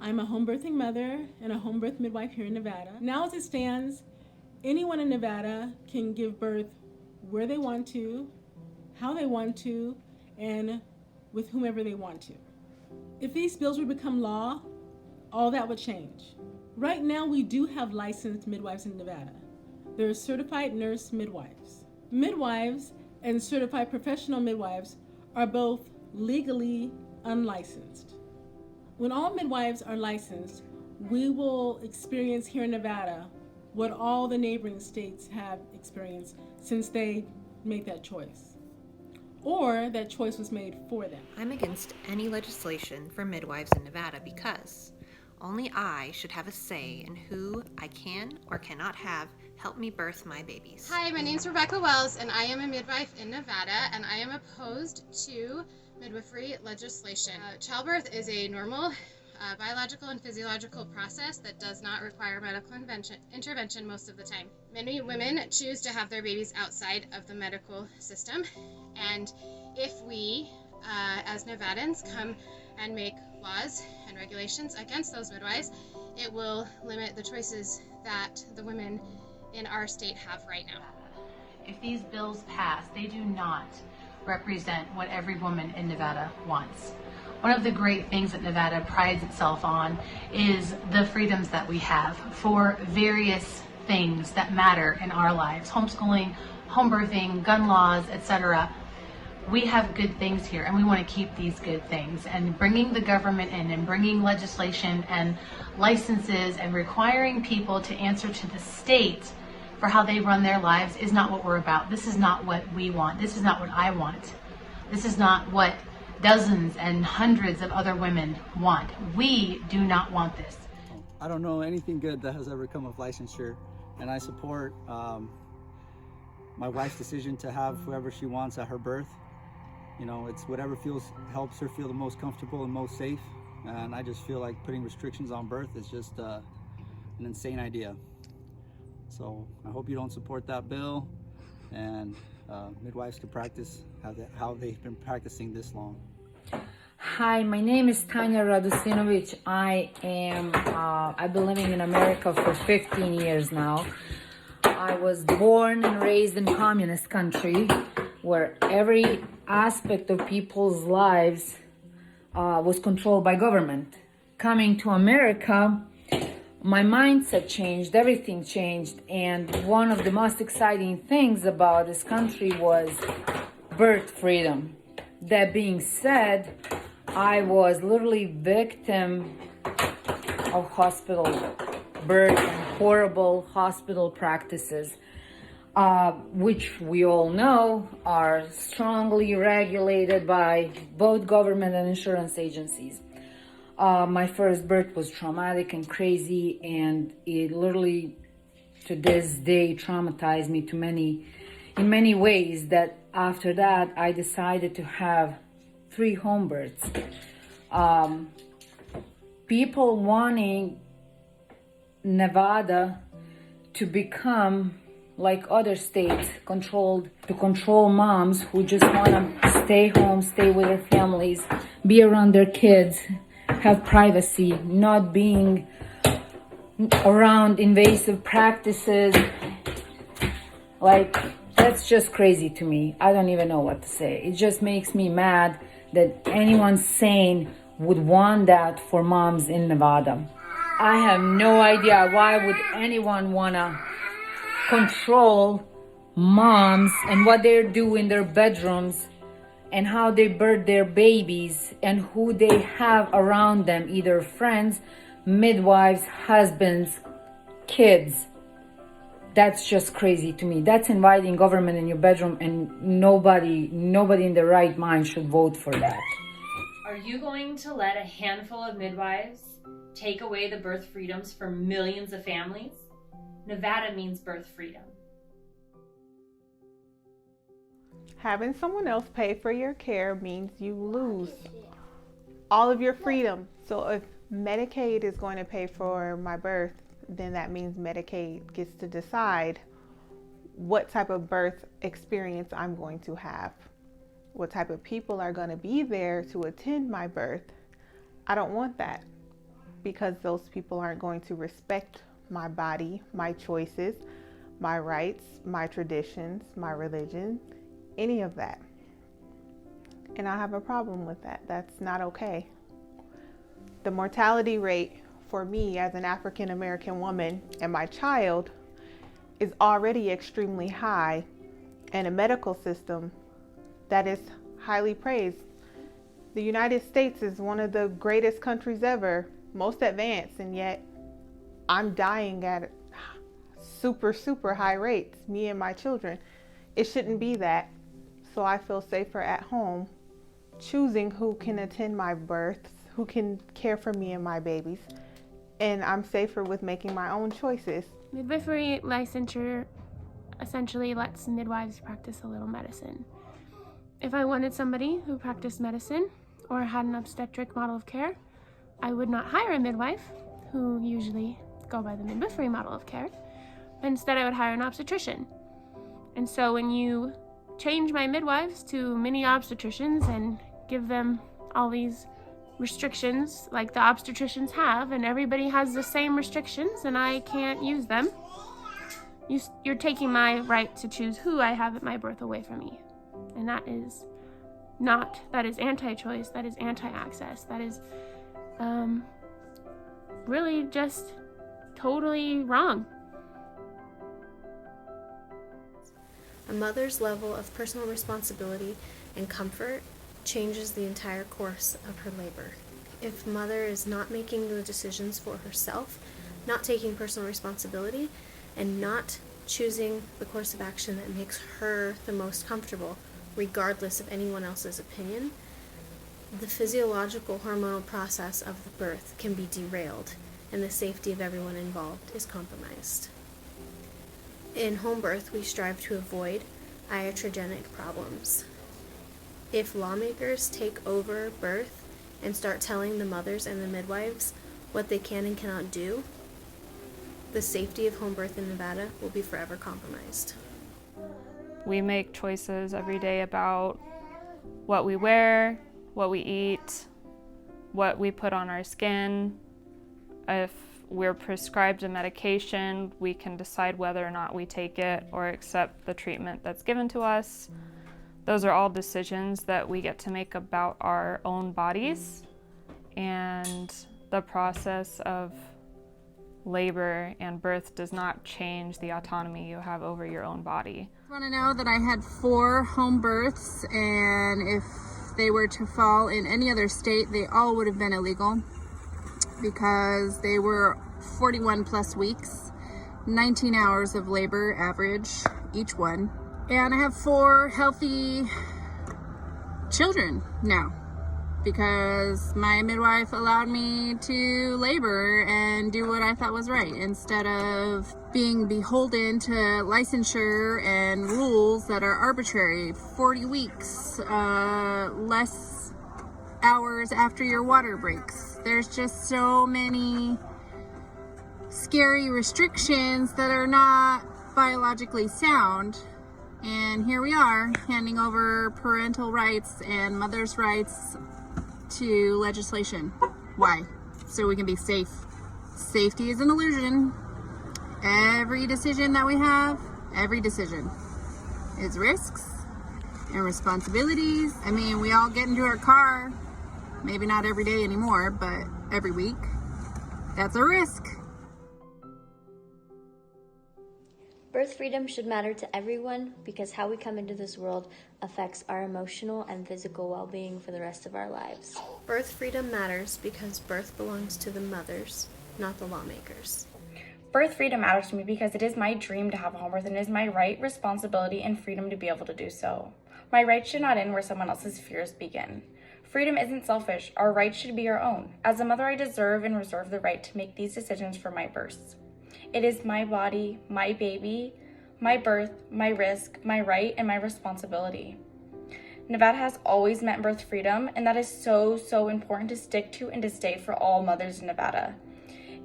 I'm a home birthing mother and a home birth midwife here in Nevada. Now, as it stands, anyone in Nevada can give birth where they want to, how they want to, and with whomever they want to. If these bills would become law, all that would change. Right now, we do have licensed midwives in Nevada. There are certified nurse midwives. Midwives and certified professional midwives are both legally unlicensed. When all midwives are licensed, we will experience here in Nevada what all the neighboring states have experienced since they made that choice, or that choice was made for them. I'm against any legislation for midwives in Nevada because only I should have a say in who I can or cannot have help me birth my babies. Hi, my name's Rebecca Wells, and I am a midwife in Nevada, and I am opposed to midwifery legislation. Childbirth is a normal biological and physiological process that does not require medical intervention most of the time. Many women choose to have their babies outside of the medical system, and if we, as Nevadans, come and make laws and regulations against those midwives, it will limit the choices that the women in our state have right now. If these bills pass, they do not represent what every woman in Nevada wants. One of the great things that Nevada prides itself on is the freedoms that we have for various things that matter in our lives. Homeschooling, home birthing, gun laws, etc. We have good things here, and we want to keep these good things. And bringing the government in and bringing legislation and licenses and requiring people to answer to the state for how they run their lives is not what we're about. This is not what we want. This is not what I want. This is not what dozens and hundreds of other women want. We do not want this. I don't know anything good that has ever come of licensure, and I support my wife's decision to have whoever she wants at her birth. You know, it's whatever helps her feel the most comfortable and most safe, and I just feel like putting restrictions on birth is just an insane idea. So I hope you don't support that bill, and midwives can practice how they've been practicing this long. Hi, my name is Tanya Radusinovic. I've been living in America for 15 years now. I was born and raised in communist country where every aspect of people's lives was controlled by government. Coming to America, my mindset changed, everything changed, and one of the most exciting things about this country was birth freedom. That being said, I was literally victim of hospital birth and horrible hospital practices, which we all know are strongly regulated by both government and insurance agencies. My first birth was traumatic and crazy, and it literally, to this day, traumatized me in many ways, that after that, I decided to have 3 home births. People wanting Nevada to become like other states, to control moms who just want to stay home, stay with their families, be around their kids, have privacy, not being around invasive practices. Like, that's just crazy to me. I don't even know what to say. It just makes me mad that anyone sane would want that for moms in Nevada. I have no idea why would anyone wanna control moms and what they do in their bedrooms and how they birth their babies and who they have around them, either friends, midwives, husbands, kids. That's just crazy to me. That's inviting government in your bedroom, and nobody in their right mind should vote for that. Are you going to let a handful of midwives take away the birth freedoms for millions of families? Nevada means birth freedom. Having someone else pay for your care means you lose all of your freedom. So if Medicaid is going to pay for my birth, then that means Medicaid gets to decide what type of birth experience I'm going to have, what type of people are going to be there to attend my birth. I don't want that. because those people aren't going to respect my body, my choices, my rights, my traditions, my religion, any of that. And I have a problem with that. That's not okay. The mortality rate for me as an African American woman and my child is already extremely high, and a medical system that is highly praised. The United States is one of the greatest countries ever, most advanced, and yet I'm dying at super high rates, me and my children. It shouldn't be that. So I feel safer at home, choosing who can attend my births, who can care for me and my babies, and I'm safer with making my own choices. Midwifery licensure essentially lets midwives practice a little medicine. If I wanted somebody who practiced medicine or had an obstetric model of care, I would not hire a midwife, who usually go by the midwifery model of care. Instead, I would hire an obstetrician. And so when you change my midwives to mini obstetricians and give them all these restrictions like the obstetricians have, and everybody has the same restrictions and I can't use them, you're taking my right to choose who I have at my birth away from me. And that is anti-choice, that is anti-access, that is really just totally wrong. A mother's level of personal responsibility and comfort changes the entire course of her labor. If mother is not making the decisions for herself, not taking personal responsibility, and not choosing the course of action that makes her the most comfortable, regardless of anyone else's opinion, the physiological hormonal process of the birth can be derailed, and the safety of everyone involved is compromised. In home birth, we strive to avoid iatrogenic problems. If lawmakers take over birth and start telling the mothers and the midwives what they can and cannot do, the safety of home birth in Nevada will be forever compromised. We make choices every day about what we wear, what we eat, what we put on our skin. If we're prescribed a medication, we can decide whether or not we take it or accept the treatment that's given to us. Those are all decisions that we get to make about our own bodies, and the process of labor and birth does not change the autonomy you have over your own body. I want to know that I had 4 home births, and if they were to fall in any other state, they all would have been illegal because they were 41 plus weeks, 19 hours of labor average each one. And I have 4 healthy children now because my midwife allowed me to labor and do what I thought was right instead of being beholden to licensure and rules that are arbitrary. 40 weeks, less hours after your water breaks. There's just so many scary restrictions that are not biologically sound. And here we are, handing over parental rights and mother's rights to legislation. Why? So we can be safe. Safety is an illusion. Every decision that we have, every decision is risks and responsibilities. I mean, we all get into our car, maybe not every day anymore, but every week. That's a risk. Birth freedom should matter to everyone because how we come into this world affects our emotional and physical well-being for the rest of our lives. Birth freedom matters because birth belongs to the mothers, not the lawmakers. Birth freedom matters to me because it is my dream to have a home birth, and it is my right, responsibility, and freedom to be able to do so. My rights should not end where someone else's fears begin. Freedom isn't selfish. Our rights should be our own. As a mother, I deserve and reserve the right to make these decisions for my births. It is my body, my baby, my birth, my risk, my right, and my responsibility. Nevada has always meant birth freedom, and that is so important to stick to and to stay for all mothers in Nevada.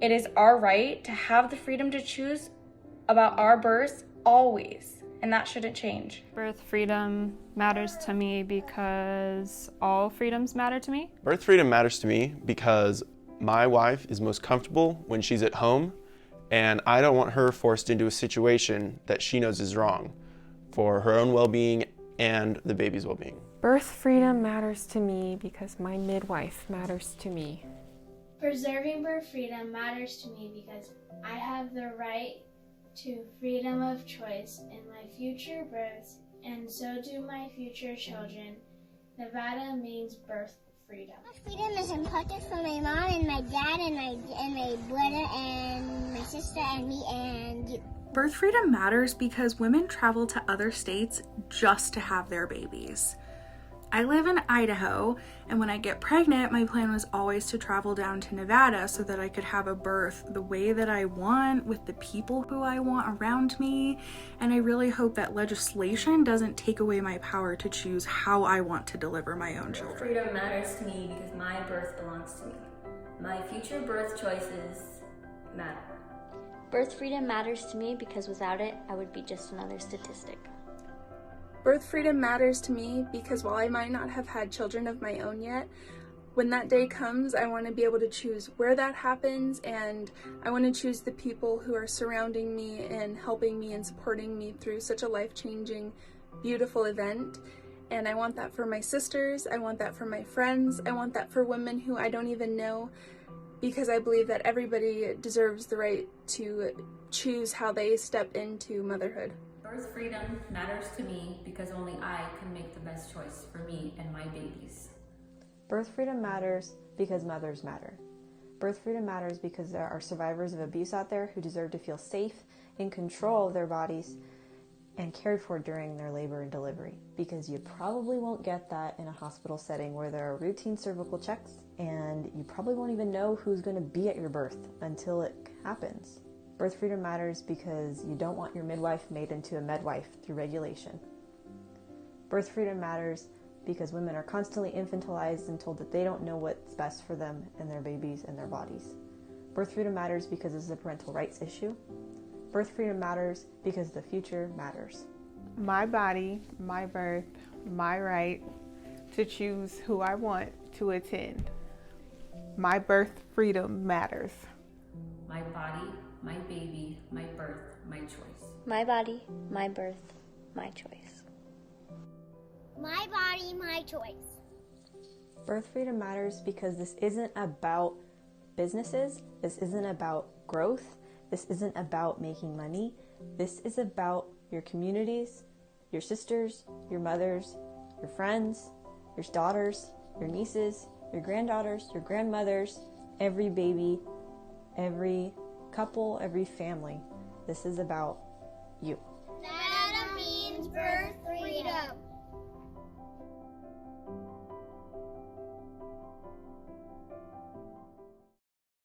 It is our right to have the freedom to choose about our births always, and that shouldn't change. Birth freedom matters to me because all freedoms matter to me. Birth freedom matters to me because My wife is most comfortable when she's at home, and I don't want her forced into a situation that she knows is wrong for her own well-being and the baby's well-being. Birth freedom matters to me because my midwife matters to me. Preserving birth freedom matters to me because I have the right to freedom of choice in my future births, and so do my future children. Nevada means birth freedom. Freedom is important for my mom and my dad and my brother and my sister and me and you. Birth freedom matters because women travel to other states just to have their babies. I live in Idaho, and when I get pregnant, my plan was always to travel down to Nevada so that I could have a birth the way that I want, with the people who I want around me, and I really hope that legislation doesn't take away my power to choose how I want to deliver my own children. Freedom matters to me because my birth belongs to me. My future birth choices matter. Birth freedom matters to me because without it, I would be just another statistic. Birth freedom matters to me because while I might not have had children of my own yet, when that day comes, I want to be able to choose where that happens, and I want to choose the people who are surrounding me and helping me and supporting me through such a life-changing, beautiful event. And I want that for my sisters, I want that for my friends, I want that for women who I don't even know, because I believe that everybody deserves the right to choose how they step into motherhood. Birth freedom matters to me because only I can make the best choice for me and my babies. Birth freedom matters because mothers matter. Birth freedom matters because there are survivors of abuse out there who deserve to feel safe, in control of their bodies, and cared for during their labor and delivery. Because you probably won't get that in a hospital setting where there are routine cervical checks, and you probably won't even know who's going to be at your birth until it happens. Birth freedom matters because you don't want your midwife made into a medwife through regulation. Birth freedom matters because women are constantly infantilized and told that they don't know what's best for them and their babies and their bodies. Birth freedom matters because this is a parental rights issue. Birth freedom matters because the future matters. My body, my birth, my right to choose who I want to attend. My birth freedom matters. My body, my baby, my birth, my choice. My body, my birth, my choice. My body, my choice. Birth freedom matters because this isn't about businesses, this isn't about growth, this isn't about making money, this is about your communities, your sisters, your mothers, your friends, your daughters, your nieces, your granddaughters, your grandmothers, every baby, every couple, every family. This is about you. That means birth